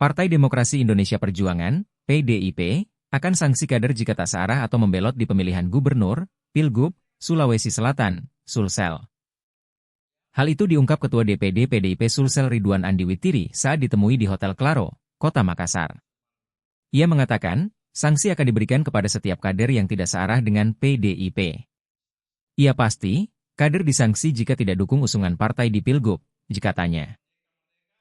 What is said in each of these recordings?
Partai Demokrasi Indonesia Perjuangan, PDIP, akan sanksi kader jika tak searah atau membelot di pemilihan gubernur, Pilgub, Sulawesi Selatan, Sulsel. Hal itu diungkap Ketua DPD PDIP Sulsel Ridwan Andi Witiri saat ditemui di Hotel Claro, Kota Makassar. Ia mengatakan, sanksi akan diberikan kepada setiap kader yang tidak searah dengan PDIP. Ia pasti, kader disanksi jika tidak dukung usungan partai di Pilgub, jika tanya.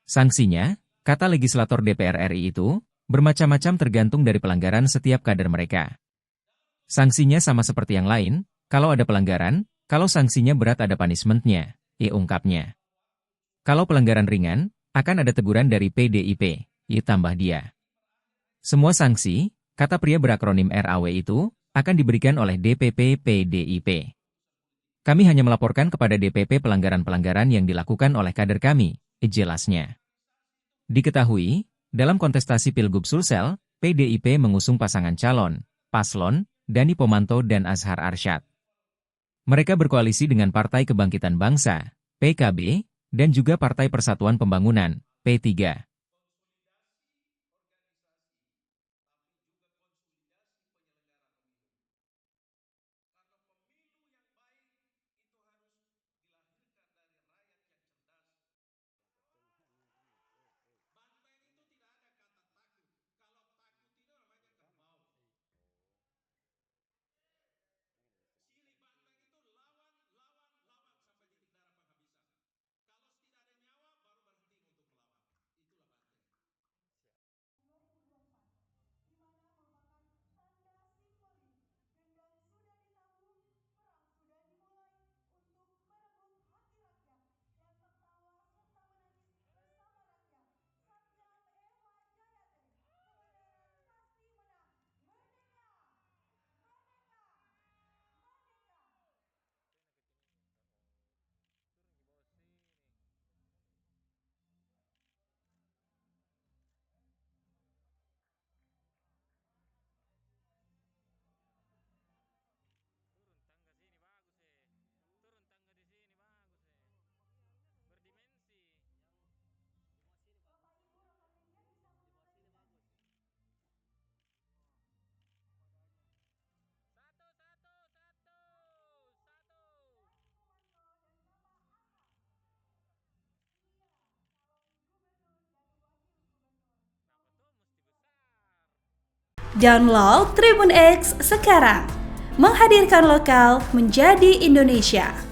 Sanksinya, kata legislator DPR RI itu, bermacam-macam tergantung dari pelanggaran setiap kader mereka. Sanksinya sama seperti yang lain, kalau ada pelanggaran, kalau sanksinya berat ada punishment-nya, ungkapnya. Kalau pelanggaran ringan, akan ada teguran dari PDIP, tambah dia. Semua sanksi, kata pria berakronim RAW itu, akan diberikan oleh DPP PDIP. Kami hanya melaporkan kepada DPP pelanggaran-pelanggaran yang dilakukan oleh kader kami, jelasnya. Diketahui, dalam kontestasi Pilgub Sulsel, PDIP mengusung pasangan calon, Paslon, Dani Pomanto dan Azhar Arsyad. Mereka berkoalisi dengan Partai Kebangkitan Bangsa, PKB, dan juga Partai Persatuan Pembangunan, P3. Download Tribun X sekarang, menghadirkan lokal menjadi Indonesia.